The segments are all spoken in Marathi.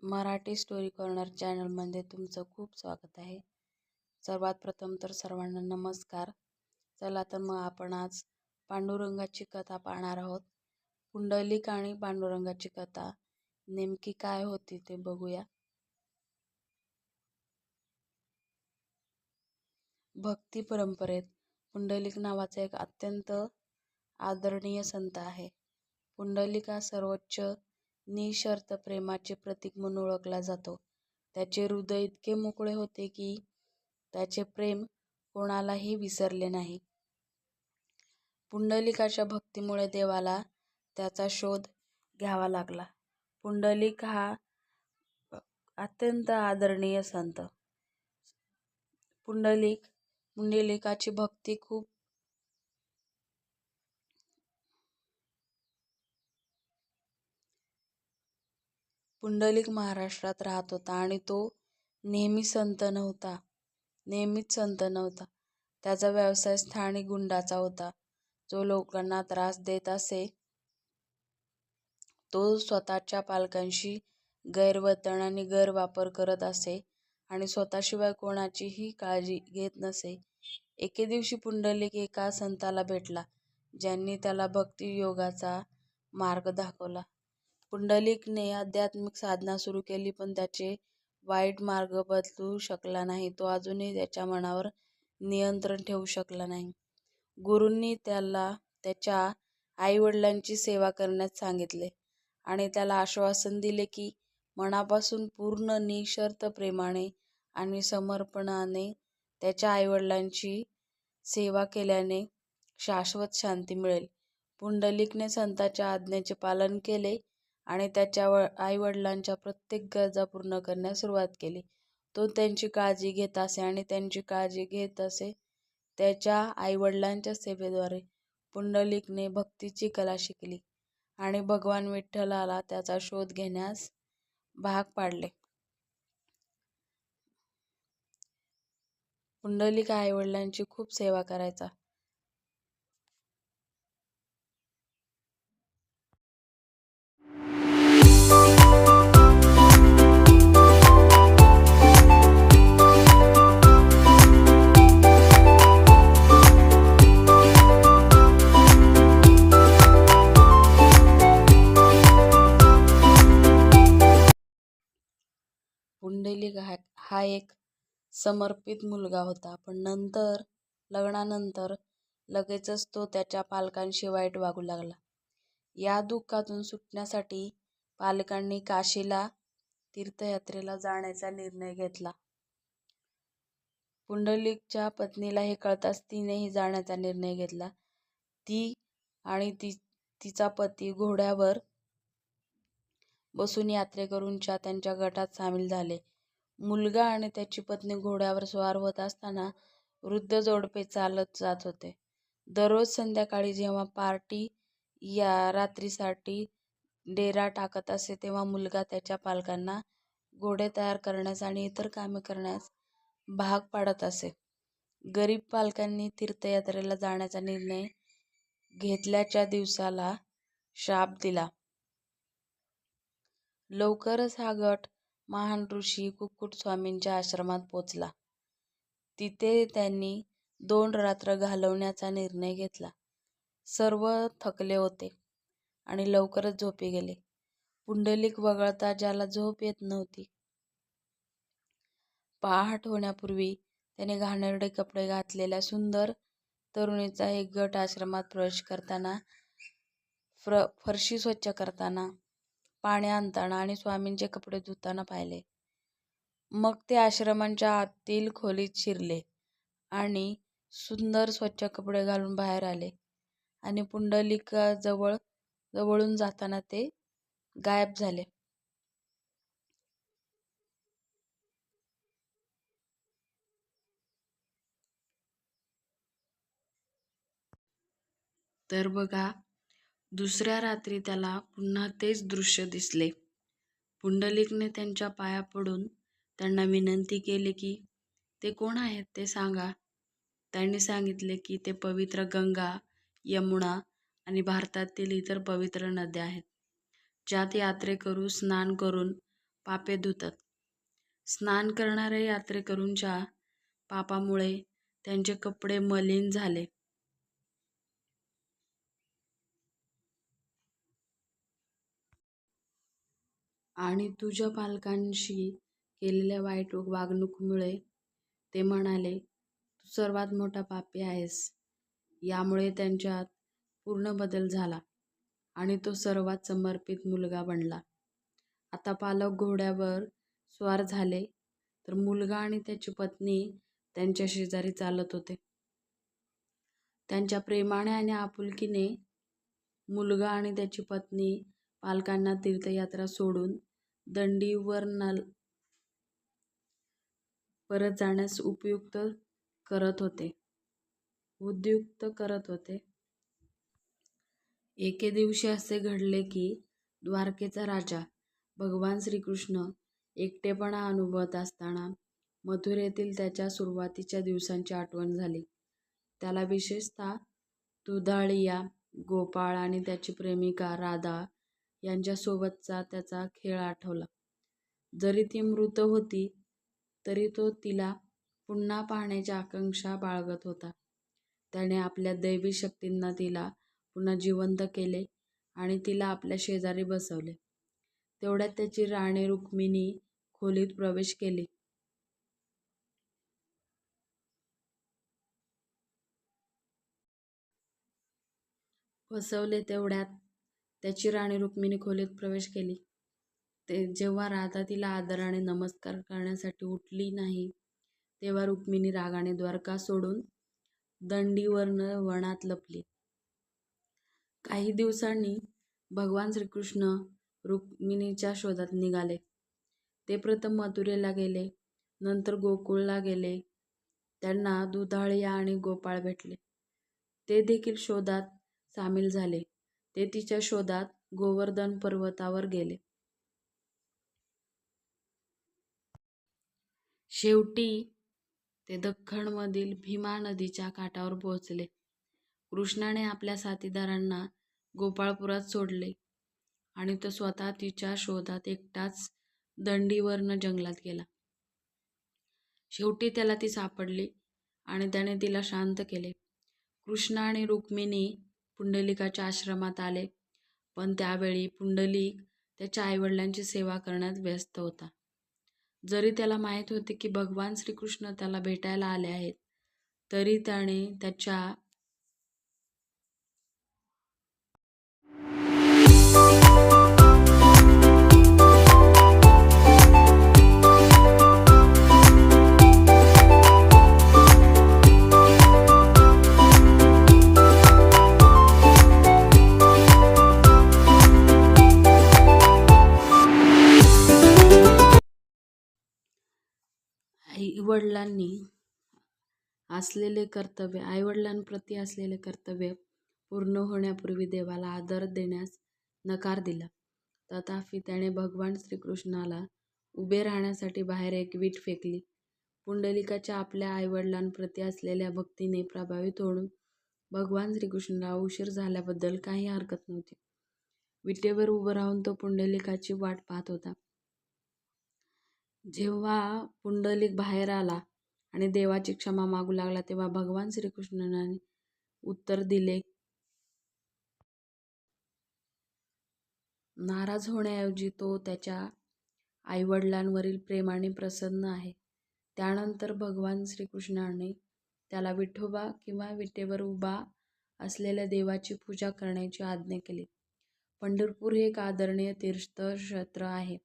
मराठी स्टोरी कॉर्नर चॅनलमध्ये तुमचं खूप स्वागत आहे. सर्वात प्रथम तर सर्वांना नमस्कार. चला तर मग आपण आज पांडुरंगाची कथा पाहणार आहोत. पुंडलिक आणि पांडुरंगाची कथा नेमकी काय होती ते बघूया. भक्ती परंपरेत पुंडलिक नावाचा एक अत्यंत आदरणीय संत आहे. पुंडलिक हा सर्वोच्च निःशर्त प्रेमाचे प्रतीक म्हणून ओळखला जातो. त्याचे हृदय इतके मोकळे होते की त्याचे प्रेम कोणालाही विसरले नाही. पुंडलिकाच्या भक्तीमुळे देवाला त्याचा शोध घ्यावा लागला. पुंडलिक हा अत्यंत आदरणीय संत. पुंडलिकाची भक्ती खूप पुंडलिक महाराष्ट्रात राहत होता आणि तो नेहमीच संत नव्हता. त्याचा व्यवसाय स्थानिक गुंडाचा होता, जो लोकांना त्रास देत असे. तो स्वतःच्या पालकांशी गैरवर्तन आणि गैरवापर करत असे आणि स्वतःशिवाय कोणाचीही काळजी घेत नसे. एके दिवशी पुंडलिक एका संताला भेटला, ज्यांनी त्याला भक्ती योगाचा मार्ग दाखवला. पुंडलिकने आध्यात्मिक साधना सुरू केली, पण त्याचे वाईट मार्ग बदलू शकला नाही. तो अजूनही त्याच्या मनावर नियंत्रण ठेवू शकला नाही. गुरूंनी त्याला त्याच्या आई-वडिलांची सेवा करण्यास सांगितले आणि त्याला आश्वासन दिले की मनापासून पूर्ण निःशर्त प्रेमाने आणि समर्पणाने त्याच्या आई-वडिलांची सेवा केल्याने शाश्वत शांती मिळेल. पुंडलिकने संतांच्या आज्ञेचे पालन केले आणि त्याच्या आई-वडिलांच्या प्रत्येक गरजा पूर्ण करण्यास सुरुवात केली. तो त्यांची काळजी घेत असे आणि त्यांची काळजी घेत असे. त्याच्या आई-वडिलांच्या सेवेद्वारे पुंडलिकने भक्तीची कला शिकली आणि भगवान विठ्ठलाला त्याचा शोध घेण्यास भाग पाडले. पुंडलिक आई-वडिलांची खूप सेवा करायचा. पुंडलिक हा एक समर्पित मुलगा होता, पण लग्नानंतर लगेचच तो त्याच्या पालकांशी वाईट वागू लागला. या दुःखातून सुटण्यासाठी पालकांनी काशीला तीर्थयात्रेला जाण्याचा निर्णय घेतला. पुंडलिकच्या पत्नीला हे कळताच तिनेही जाण्याचा निर्णय घेतला. ती आणि तिचा पती घोड्यावर बसून यात्रेकरूंच्या त्यांच्या गटात सामील झाले. मुलगा आणि त्याची पत्नी घोड्यावर स्वार होत असताना वृद्ध जोडपे चालत जात होते. दररोज संध्याकाळी जेव्हा पार्टी या रात्रीसाठी डेरा टाकत असे, तेव्हा मुलगा त्याच्या पालकांना घोडे तयार करण्यास आणि इतर कामे करण्यास भाग पाडत असे. गरीब पालकांनी तीर्थयात्रेला जाण्याचा निर्णय घेतल्याच्या दिवसाला शाप दिला. लवकरच हा गट महान ऋषी कुक्कुट स्वामींच्या आश्रमात पोचला. तिथे त्यांनी 2 रात्र घालवण्याचा निर्णय घेतला. सर्व थकले होते आणि लवकरच झोपी गेले. पुंडलिक वगळता ज्याला झोप येत नव्हती. पहाट होण्यापूर्वी त्याने घाणेरडे कपडे घातलेल्या सुंदर तरुणीचा एक गट आश्रमात प्रवेश करताना, फरशी स्वच्छ करताना, पाणी आणताना आणि स्वामींचे कपडे धुताना पाहिले. मग ते आश्रमाच्या आतील खोलीत शिरले आणि सुंदर स्वच्छ कपडे घालून बाहेर आले आणि पुंडलिकाजवळून जाताना ते गायब झाले. तर बघा, दुसऱ्या रात्री त्याला पुन्हा तेच दृश्य दिसले. पुंडलिकने त्यांच्या पाया पडून त्यांना विनंती केली की ते कोण आहेत ते सांगा. त्यांनी सांगितले की ते पवित्र गंगा, यमुना आणि भारतातील इतर पवित्र नद्या आहेत, ज्यात यात्रेकरू स्नान करून पापे धुतात. स्नान करणाऱ्या यात्रेकरूंच्या पापामुळे त्यांचे कपडे मलिन झाले. आणि तुझ्या पालकांशी केलेल्या वाईट वागणुकीमुळे ते म्हणाले, तू सर्वात मोठा पापी आहेस. यामुळे त्यांच्यात पूर्ण बदल झाला आणि तो सर्वात समर्पित मुलगा बनला. आता पालक घोड्यावर स्वार झाले, तर मुलगा आणि त्याची पत्नी त्यांच्या शेजारी चालत होते. त्यांच्या प्रेमाने आणि आपुलकीने मुलगा आणि त्याची पत्नी पालकांना तीर्थयात्रा सोडून दंडीवर परत जाण्यास उद्युक्त करत होते. एके दिवशी असे घडले की द्वारकेचा राजा भगवान श्रीकृष्ण एकटेपणा अनुभवत असताना मथुरेतील त्याच्या सुरुवातीच्या दिवसांची आठवण झाली. त्याला विशेषतः दुधाळिया गोपाळ आणि त्याची प्रेमिका राधा यांच्यासोबतचा त्याचा खेळ आठवला. जरी ती मृत होती तरी तो तिला पुन्हा पाहण्याची आकांक्षा बाळगत होता. त्याने आपल्या दैवी शक्तींना तिला पुन्हा जिवंत केले आणि तिला आपल्या शेजारी बसवले. तेवढ्यात त्याची राणी रुक्मिणी खोलीत प्रवेश केली. जेव्हा राधा तिला आदराने नमस्कार करण्यासाठी उठली नाही, तेव्हा रुक्मिणी रागाने द्वारका सोडून दंडीवरनं वनात लपली. काही दिवसांनी भगवान श्रीकृष्ण रुक्मिणीच्या शोधात निघाले. ते प्रथम मथुरेला गेले, नंतर गोकुळला गेले. त्यांना दुधाळिया आणि गोपाळ भेटले. ते देखील शोधात सामील झाले. ते तिच्या शोधात गोवर्धन पर्वतावर गेले. शेवटी ते दख्खनमधील भीमा नदीच्या काठावर पोहोचले. कृष्णाने आपल्या साथीदारांना गोपाळपुरात सोडले आणि तो स्वतः तिच्या शोधात एकटाच दंडीवरनं जंगलात गेला. शेवटी त्याला ती सापडली आणि त्याने तिला शांत केले. कृष्ण आणि रुक्मिणी पुंडलिकाच्या आश्रमात आले, पण त्यावेळी पुंडलिक त्याच्या आईवडिलांची सेवा करण्यात व्यस्त होता. जरी त्याला माहीत होते की भगवान श्रीकृष्ण त्याला भेटायला आले आहेत, तरी त्याने त्याच्या आईवडिलांप्रती असलेले कर्तव्य पूर्ण होण्यापूर्वी देवाला आदर देण्यास नकार दिला. तथापि त्याने भगवान श्रीकृष्णाला उभे राहण्यासाठी बाहेर एक वीट फेकली. पुंडलिकाच्या आपल्या आईवडिलांप्रती असलेल्या भक्तीने प्रभावित होऊन भगवान श्रीकृष्णाला उशीर झाल्याबद्दल काही हरकत नव्हती. विटेवर उभं राहून तो पुंडलिकाची वाट पाहत होता. जेव्हा पुंडलिक बाहेर आला आणि देवाची क्षमा मागू लागला, तेव्हा भगवान श्रीकृष्णाने उत्तर दिले, नाराज होण्याऐवजी तो त्याच्या आईवडिलांवरील प्रेमाने प्रसन्न आहे. त्यानंतर भगवान श्रीकृष्णाने त्याला विठोबा किंवा विटेवर उभा असलेल्या देवाची पूजा करण्याची आज्ञा केली. पंढरपूर हे एक आदरणीय तीर्थक्षेत्र आहे,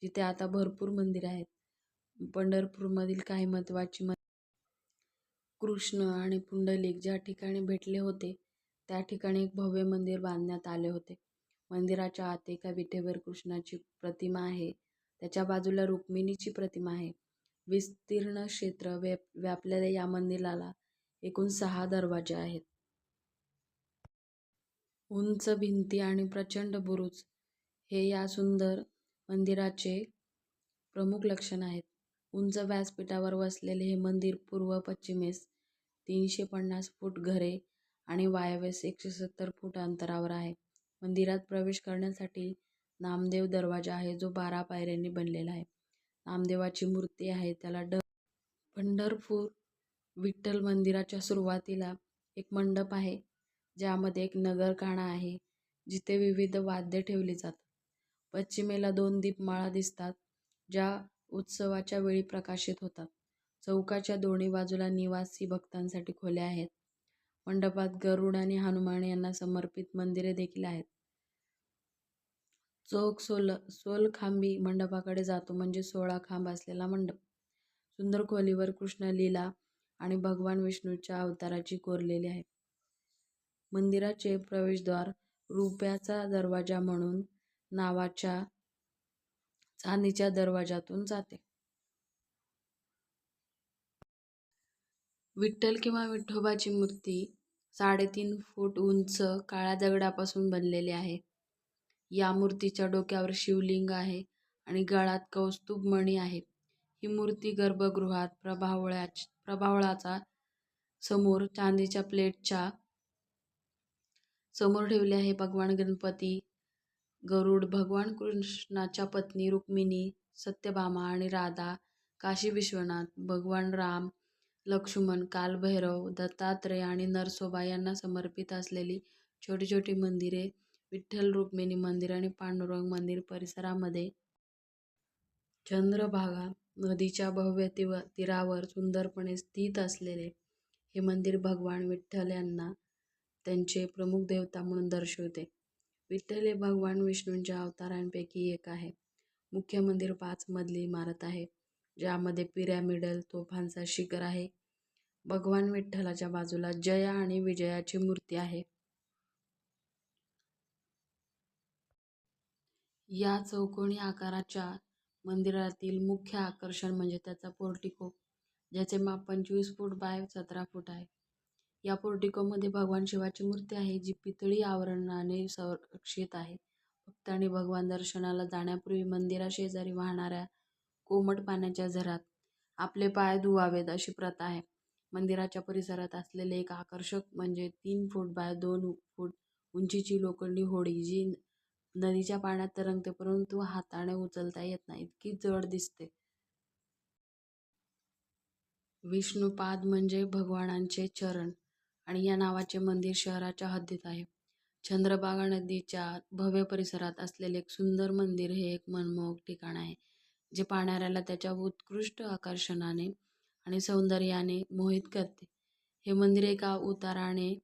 जिथे आता भरपूर मंदिरे आहेत. पंढरपूरमधील काही महत्त्वाची कृष्ण आणि पुंडलिक ज्या ठिकाणी भेटले होते, त्या ठिकाणी एक भव्य मंदिर बांधण्यात आले होते. मंदिराच्या आत एका विटेवर कृष्णाची प्रतिमा आहे. त्याच्या बाजूला रुक्मिणीची प्रतिमा आहे. विस्तीर्ण क्षेत्र व्यापलेल्या या मंदिराला एकूण 6 दरवाजे आहेत. उंच भिंती आणि प्रचंड बुरुज हे या सुंदर मंदिराचे प्रमुख लक्षण आहेत. उंच व्यासपीठावर वसलेले हे मंदिर पूर्व-पश्चिमेस 350 फूट घरे आणि वायव्येस 170 फूट अंतरावर आहे. मंदिरात प्रवेश करण्यासाठी नामदेव दरवाजा आहे जो 12 पायऱ्यांनी बनलेला आहे. नामदेवाची मूर्ती आहे त्याला पंढरपूर विठ्ठल मंदिराच्या सुरुवातीला एक मंडप आहे ज्यामध्ये एक नगरखाना आहे जिथे विविध वाद्य ठेवली जातात. पश्चिमेला 2 दीपमाळा दिसतात ज्या उत्सवाच्या वेळी प्रकाशित होतात. चौकाच्या दोन्ही बाजूला निवासी भक्तांसाठी खोल्या आहेत. मंडपात गरुड आणि हनुमान यांना समर्पित मंदिरे देखील आहेत. चौक सोलखांबी मंडपाकडे जातो म्हणजे 16 खांब असलेला मंडप. सुंदर खोलीवर कृष्ण लीला आणि भगवान विष्णूच्या अवताराची कोरलेली आहे. मंदिराचे प्रवेशद्वार रुप्याचा दरवाजा म्हणून नावाच्या चांदीच्या दरवाजातून जाते. विठ्ठल किंवा विठोबाची मूर्ती 3.5 फूट उंच काळ्या दगडापासून बनलेली आहे. या मूर्तीच्या डोक्यावर शिवलिंग आहे आणि गळ्यात कौस्तुभ मणी आहे. ही मूर्ती गर्भगृहात प्रभावळाच्या समोर चांदीच्या प्लेटच्या समोर ठेवली आहे. भगवान गणपती, गरुड, भगवान कृष्णाच्या पत्नी रुक्मिणी, सत्यभामा आणि राधा, काशी विश्वनाथ, भगवान राम, लक्ष्मण, कालभैरव, दत्तात्रेय आणि नरसोबा यांना समर्पित असलेली छोटी छोटी मंदिरे विठ्ठल रुक्मिणी मंदिर आणि पांडुरंग मंदिर परिसरामध्ये चंद्रभागा नदीच्या भव्य तीरावर सुंदरपणे स्थित असलेले हे मंदिर भगवान विठ्ठल यांना त्यांचे प्रमुख देवता म्हणून दर्शवते. विठ्ठल हे भगवान विष्णूंच्या अवतारांपैकी एक आहे. मुख्य मंदिर 5 मजली इमारत आहे ज्यामध्ये पिरॅमिडल तोफांचा शिखर आहे. भगवान विठ्ठलाच्या बाजूला जया आणि विजयाची मूर्ती आहे. या चौकोनी आकाराच्या मंदिरातील मुख्य आकर्षण म्हणजे त्याचा पोर्टिको, ज्याचे माप 25 फूट बाय 17 फूट आहे. या पोर्टिकोमध्ये भगवान शिवाची मूर्ती आहे जी पितळी आवरणाने संरक्षित आहे. भक्तांनी भगवान दर्शनाला जाण्यापूर्वी मंदिराशेजारी वाहणाऱ्या कोमट पाण्याच्या झऱ्यात आपले पाय धुवावेत अशी प्रथा आहे. मंदिराच्या परिसरात असलेले एक आकर्षक म्हणजे 3 फूट बाय 2 फूट उंचीची लोखंडी होडी जी नदीच्या पाण्यात तरंगते परंतु हाताने उचलता येत नाही, इतकी जड दिसते. विष्णुपाद म्हणजे भगवानांचे चरण आणि या नावाचे मंदिर शहराच्या हद्दीत आहे. चंद्रभागा नदीच्या भव्य परिसरात असलेले एक सुंदर मंदिर हे एक मनमोहक ठिकाण आहे जे पाहणाऱ्याला त्याच्या उत्कृष्ट आकर्षणाने आणि सौंदर्याने मोहित करते. हे मंदिर एका उताराने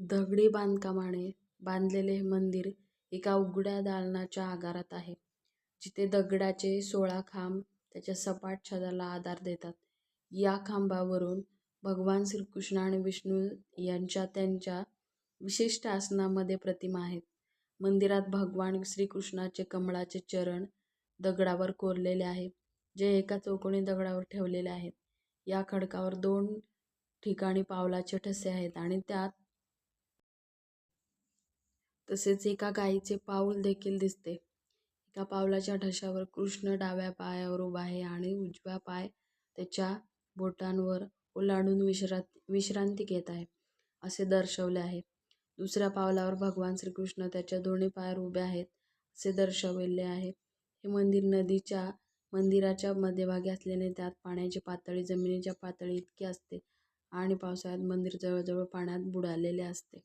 दगडी बांधकामाने बांधलेले हे मंदिर एका उघड्या दालनाच्या आकारात आहे जिथे दगडाचे 16 खांब त्याच्या सपाट छताला आधार देतात. या खांबावरून भगवान श्रीकृष्ण आणि विष्णू यांच्या त्यांच्या विशिष्ट आसनामध्ये प्रतिमा आहेत. मंदिरात भगवान श्रीकृष्णाचे कमळाचे चरण दगडावर कोरलेले आहे जे एका चौकोनी दगडावर ठेवलेले आहेत. या खडकावर 2 ठिकाणी पावलाचे ठसे आहेत आणि त्यात तसेच एका गायीचे पाऊल देखील दिसते. एका पावलाच्या ठशावर कृष्ण डाव्या पायावर उभा आहे आणि उजवा पाय त्याच्या बोटांवर ओलांडून विश्रांती घेत आहे असे दर्शवले आहे. दुसऱ्या पावलावर भगवान श्रीकृष्ण त्याच्या दोन्ही पायावर उभे आहेत असे दर्शवले आहे. हे मंदिर मंदिराच्या मध्यभागी असल्याने त्यात पाण्याची पातळी जमिनीच्या पातळी इतकी असते आणि पावसाळ्यात मंदिर जवळजवळ पाण्यात बुडालेले असते.